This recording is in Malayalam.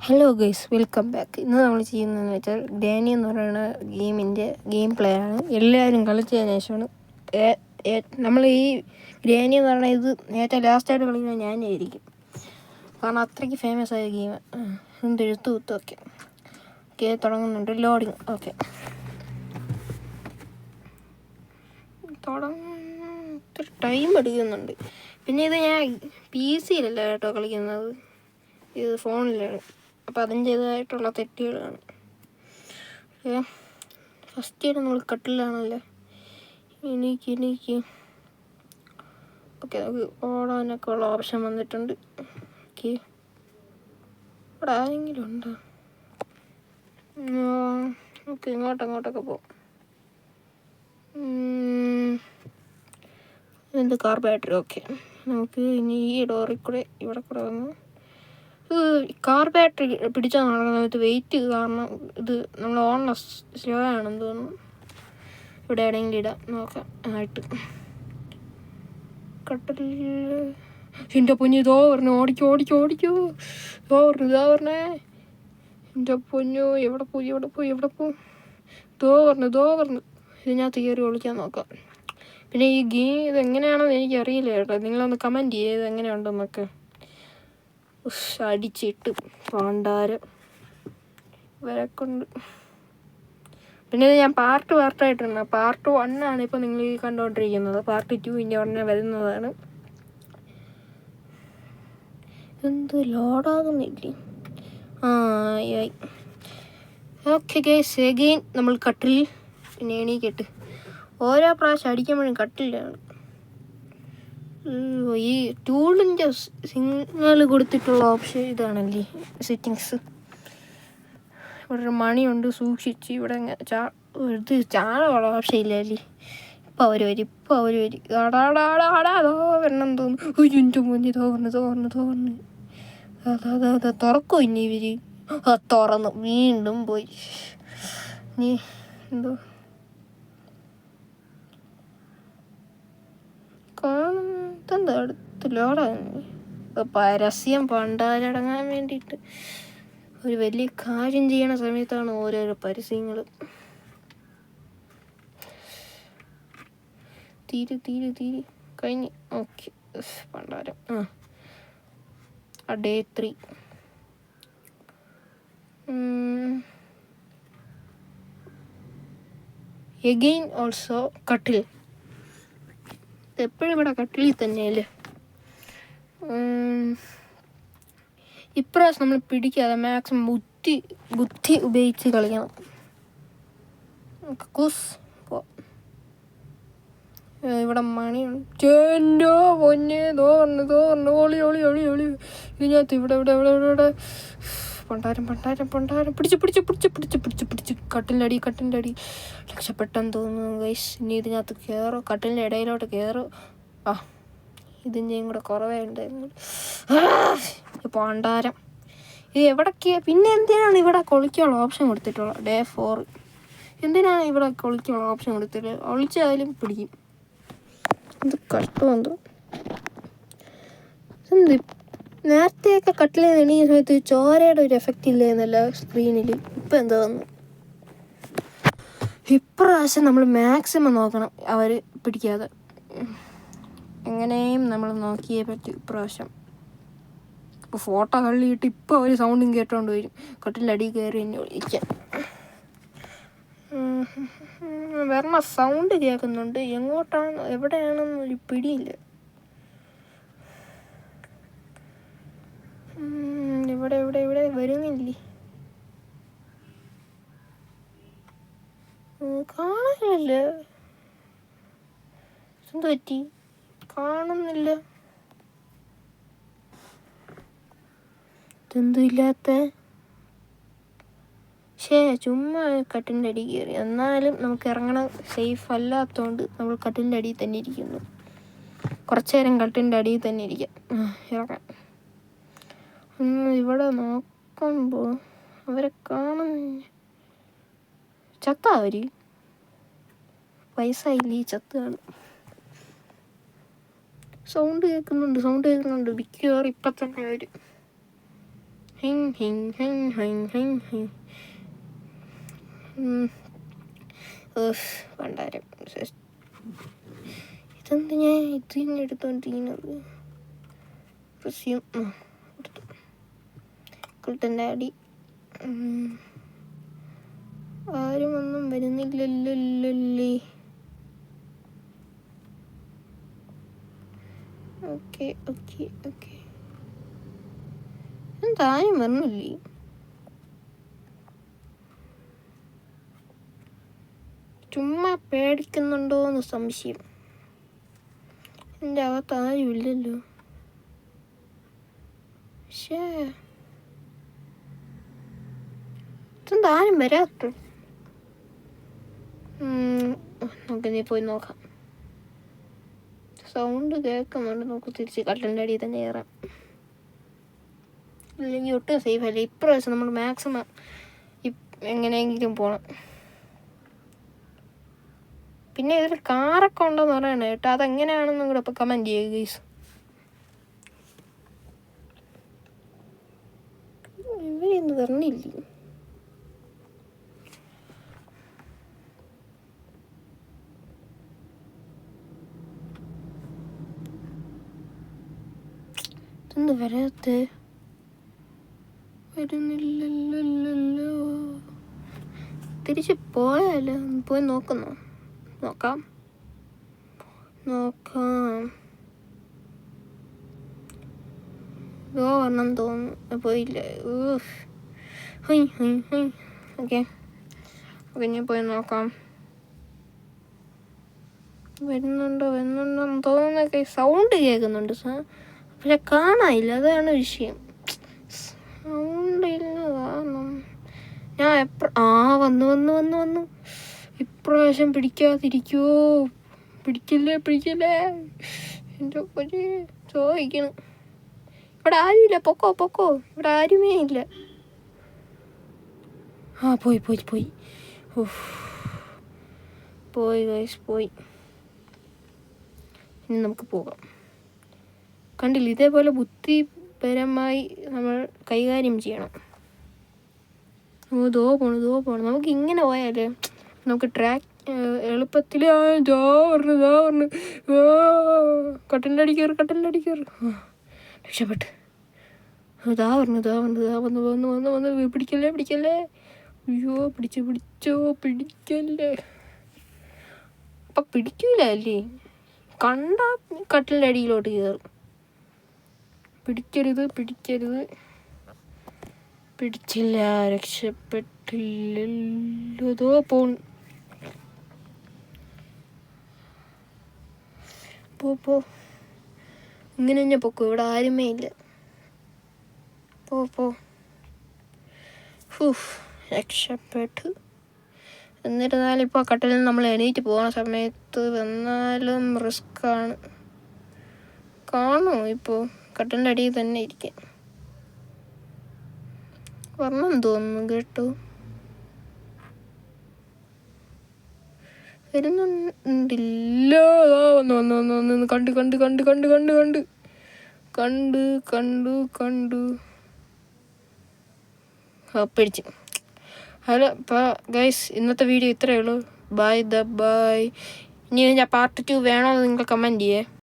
Hello guys, welcome back. ഇന്ന് നമ്മൾ ചെയ്യുന്നതെന്ന് വെച്ചാൽ ഡാനി എന്ന് പറയുന്ന ഗെയിമിൻ്റെ ഗെയിം പ്ലേ ആണ്. എല്ലാവരും കളിച്ചതിന് ശേഷമാണ് നമ്മൾ ഈ ഡാനി എന്ന് പറയുന്ന ഇത് ഏറ്റവും ലാസ്റ്റായിട്ട് കളിക്കുന്നത് ഞാനായിരിക്കും. കാരണം അത്രയ്ക്ക് ഫേമസ് ആയ ഗെയിം. എന്തെഴുത്തു കുത്തും ഓക്കെ തുടങ്ങുന്നുണ്ട്. ലോഡിങ്. ഓക്കെ ഇത്തിരി ടൈം എടുക്കുന്നുണ്ട്. പിന്നെ ഇത് ഞാൻ PC-യിലല്ല കേട്ടോ കളിക്കുന്നത്, ഇത് ഫോണിലാണ്. അപ്പോൾ അതിൻ്റേതായിട്ടുള്ള തെറ്റുകളാണ്. ഫസ്റ്റ് ഇയർ നമ്മൾ കട്ടിലാണല്ലോ. എനിക്ക് ഓക്കെ, നമുക്ക് ഓടാനൊക്കെ ഉള്ള ഓപ്ഷൻ വന്നിട്ടുണ്ട്. ഓക്കെ, ഇവിടെ ആരെങ്കിലും ഉണ്ടോ? ഓക്കെ, ഇങ്ങോട്ടൊക്കെ പോകും. എന്ത് കാർ ബാറ്ററി. ഓക്കെ, നമുക്ക് ഇനി ഈ ഡോറിൽ കൂടെ ഇവിടെ കൂടെ വന്ന് കാർ ബാറ്ററി പിടിച്ചാൽ നടക്കുന്നത് വെയിറ്റ് കാരണം ഇത് നമ്മൾ ഓൺലെസ് സ്ലോ ആണെന്ന് തോന്നുന്നു. ഇവിടെ എവിടെയെങ്കിലും ഇടാം, നോക്കാം ആയിട്ട്. കട്ടലിൽ എൻ്റെ പൊന്നു ഇതോ പറഞ്ഞു, ഓടിക്കോ ഇതോ പറഞ്ഞേ. എൻ്റെ പൊന്നു എവിടെ പോയി ഇതോ പറഞ്ഞു. ഇതിനകത്ത് കയറി ഒളിക്കാൻ നോക്കാം. പിന്നെ ഈ ഗെയിം ഇതെങ്ങനെയാണെന്ന് എനിക്കറിയില്ല കേട്ടോ. നിങ്ങളൊന്ന് കമൻറ്റ് ചെയ്യുക ഇത് എങ്ങനെയുണ്ടെന്നൊക്കെ. അടിച്ചിട്ട് പാണ്ടാരം വരക്കൊണ്ട്. പിന്നെ ഇത് ഞാൻ പാർട്ടായിട്ടുണ്ട്. പാർട്ട് 1 ആണ് ഇപ്പോൾ നിങ്ങൾ ഈ കണ്ടുകൊണ്ടിരിക്കുന്നത്. പാർട്ട് 2 ഇനി ഉടനെ വരുന്നതാണ്. എന്ത് ലോഡാകുന്നില്ലേ? ആയി. ഓക്കെ ഗൈസ്, എഗെയിൻ നമ്മൾ കട്ടിൽ. പിന്നെ എണീക്കട്ട് ഓരോ പ്രാവശ്യം അടിക്കുമ്പോഴും കട്ടിലാണ്. ഈ ടൂളിൻ്റെ സിഗ്നൽ കൊടുത്തിട്ടുള്ള ഓപ്ഷൻ ഇതാണല്ലേ സെറ്റിങ്സ്. ഇവിടെ ഒരു മണിയുണ്ട്, സൂക്ഷിച്ച്. ഇവിടെ ഇത് ചാണകമുള്ള ഓപ്ഷൻ ഇല്ലല്ലേ. ഇപ്പം അവർ വരും. അതോ വരണം തോന്നുന്നു. എൻ്റെ മുന്നിൽ തോന്നുന്നു. അതാ തുറക്കും ഇനി ഇവർ. തുറന്നു, വീണ്ടും പോയി. നീ എന്തോ കാണുന്നെന്താ അടുത്ത് ലോഡാകുന്നു. പരസ്യം പണ്ടാരടങ്ങാൻ വേണ്ടിയിട്ട് ഒരു വലിയ കാര്യം ചെയ്യണ സമയത്താണ് ഓരോരോ പരസ്യങ്ങൾ. തീര് കഴിഞ്ഞ്. ഓക്കെ, പണ്ടാരം. ഡേ 3. എഗെയിൻ ഓൾസോ കട്ടിൽ. എപ്പോഴും ഇവിടെ കട്ടിലിൽ തന്നെയല്ലേ. ഇപ്രാവശ്യം നമ്മൾ പിടിക്കാതെ മാക്സിമം ബുദ്ധി ഉപയോഗിച്ച് കളിക്കണം. ഇവിടെ മണിയുണ്ട്. എൻ്റെ പൊന്നെ തോർന്ന് ഒളി. ഇതിനകത്ത് ഇവിടെ പണ്ടാരം പിടിച്ച് കട്ടിൻ്റെ അടി രക്ഷപ്പെട്ടെന്ന് തോന്നുന്നു ഗൈസ്. ഇനി ഇതിനകത്ത് കയറോ, കട്ടിലിൻ്റെ ഇടയിലോട്ട് കയറോ. ഇതിൻ്റെയും കൂടെ കുറവേ ഉണ്ടായിരുന്നു. പണ്ടാരം ഇത് എവിടൊക്കെയാ? പിന്നെ എന്തിനാണ് ഇവിടെ കൊളിക്കാനുള്ള ഓപ്ഷൻ കൊടുത്തിട്ടുള്ളത്? ഡേ 4 എന്തിനാണ് ഇവിടെ കൊളിക്കാനുള്ള ഓപ്ഷൻ കൊടുത്തിട്ടുള്ളത്? ഒളിച്ചായാലും പിടിക്കും. ഇത് കഷ്ടമെന്തോ. എന്ത് നേരത്തെയൊക്കെ കട്ടിൽ എണീക്കുന്ന സമയത്ത് ചോരയുടെ ഒരു എഫക്റ്റ് ഇല്ലേ എന്നല്ല സ്ക്രീനിൽ. ഇപ്പം എന്താ വന്നു? ഇപ്രാവശ്യം നമ്മൾ മാക്സിമം നോക്കണം അവർ പിടിക്കാതെ. എങ്ങനെയും നമ്മൾ നോക്കിയേ പറ്റും ഇപ്രാവശ്യം. ഇപ്പോൾ ഫോട്ടോ കള്ളിയിട്ട് ഇപ്പോൾ അവർ സൗണ്ടും കേട്ടോണ്ട് വരും. കട്ടിലിൻ്റെ അടിയിൽ കയറി എന്നെ വിളിക്കാൻ. വരണ സൗണ്ട് കേൾക്കുന്നുണ്ട്. എങ്ങോട്ടാണ് എവിടെയാണെന്നൊരു പിടിയില്ല. ഇവിടെ വരുന്നില്ലേ? കാണാനില്ല. എന്ത് പറ്റി? കാണുന്നില്ല. ഇതെന്തും ഇല്ലാത്ത. ചുമ്മാ കട്ടിലിൻ്റെ അടി കയറി. എന്നാലും നമുക്ക് ഇറങ്ങണം. സേഫ് അല്ലാത്തതുകൊണ്ട് നമ്മൾ കട്ടിലിൻ്റെ അടിയിൽ തന്നെ ഇരിക്കുന്നു. കുറച്ചു നേരം കട്ടിലിൻ്റെ അടിയിൽ തന്നെ ഇരിക്കാം. ഇറങ്ങാം. ഇവിടെ നോക്കുമ്പോൾ അവരെ കാണുന്നില്ല. ചത്ത അവർ വയസ്സായില്ലേ, ചത്ത് കാണും. സൗണ്ട് കേൾക്കുന്നുണ്ട്. മിക്കവാറും ഇപ്പം തന്നെ വരും. പണ്ടാരം ഇതെന്ത് ഞാൻ ഇതിന് എടുത്തോണ്ടിരിക്കുന്നത് കുട്ടൻ്റെ അടി ആരും ഒന്നും വരുന്നില്ലല്ലേ. ഓക്കെ ഓക്കെ ഓക്കെ എന്താരും വന്നില്ലേ. ചുമ്മാ പേടിക്കുന്നുണ്ടോന്ന് സംശയം. എൻ്റെ അകത്ത് ആരും ഇല്ലല്ലോ. പക്ഷേ ഇതെന്താരും വരാത്ത. നമുക്ക് നീ പോയി നോക്കാം. സൗണ്ട് കേൾക്കുന്നുണ്ട്. നമുക്ക് തിരിച്ച് കട്ടൻ്റെ അടിയിൽ തന്നെ കയറാം. ഇല്ലെങ്കിൽ ഒട്ടും സേഫ് അല്ല. ഇപ്രാവശ്യം നമ്മൾ മാക്സിമം എങ്ങനെയെങ്കിലും പോകണം. പിന്നെ ഇതിൽ കാറൊക്കെ ഉണ്ടോയെന്ന് പറയണേ കേട്ടോ. അതെങ്ങനെയാണെന്നും കൂടെ ഇപ്പോൾ കമൻറ്റ് ചെയ്യുക ഗൈസ്. ഇവരൊന്നും പറഞ്ഞില്ലേ. ഇതൊന്ന് വരാത്ത വരുന്നില്ലല്ലോ. തിരിച്ച് പോയാലോ? പോയി നോക്കാം. ഇതോ വരണം തോന്നുന്നു. പോയില്ല. ഓക്കെ ഞാൻ പോയി നോക്കാം. വരുന്നുണ്ടോ തോന്നുന്നൊക്കെ സൗണ്ട് കേൾക്കുന്നുണ്ട്. പക്ഷെ കാണാനില്ല. അതാണ് വിഷയം. സൗണ്ട് ഇല്ല കാരണം ഞാൻ വന്നു ഇപ്രാവശ്യം പിടിക്കാതിരിക്കുമോ? പിടിക്കല്ലേ. എൻ്റെ ഒരു ചോദിക്കണം. ഇവിടെ ആരുമില്ല. പൊക്കോ. ഇവിടെ ആരുമേ ഇല്ല. പോയി ഗൈസ് പോയി. ഇനി നമുക്ക് പോകാം. കണ്ടില്ല, ഇതേപോലെ ബുദ്ധിപരമായി നമ്മൾ കൈകാര്യം ചെയ്യണം. ദോ പോണു. നമുക്ക് ഇങ്ങനെ പോയാലേ നമുക്ക് ട്രാക്ക് എളുപ്പത്തിൽ പറഞ്ഞു കട്ടലിൻ്റെ അടിക്കറ് രക്ഷപ്പെട്ട്. ദാ വന്നു പിടിക്കല്ലേ. അയ്യോ പിടിക്കല്ലേ. അപ്പം പിടിക്കൂല അല്ലേ. കണ്ട കട്ടലിൻ്റെ അടിയിലോട്ട് കയറും. പിടിക്കരുത്. പിടിച്ചില്ല. രക്ഷപ്പെട്ടില്ലല്ലോ. പോണു. പോ ഇങ്ങനെ തന്നെ പൊക്കോ. ഇവിടെ ആരുമേ ഇല്ല. പോ രക്ഷപ്പെട്ടു. എന്നിരുന്നാലും ഇപ്പോൾ കട്ടലിൽ നമ്മൾ എണീറ്റ് പോകുന്ന സമയത്ത് വന്നാലും റിസ്ക്കാണ്. കാണുമോ? ഇപ്പോൾ കട്ടലിൻ്റെ അടിയിൽ തന്നെ ഇരിക്കാം. വരണം തോന്നുന്നു കേട്ടോ. വരുന്നുണ്ടില്ല. വന്നു കണ്ടു. പിടിച്ചു. ഹലോ. അപ്പോൾ ഗൈസ് ഇന്നത്തെ വീഡിയോ ഇത്രയേ ഉള്ളൂ. ബൈ. ഇനി ഞാൻ പാർട്ട് 2 വേണമെന്ന് നിങ്ങൾ കമൻറ്റ് ചെയ്യേ.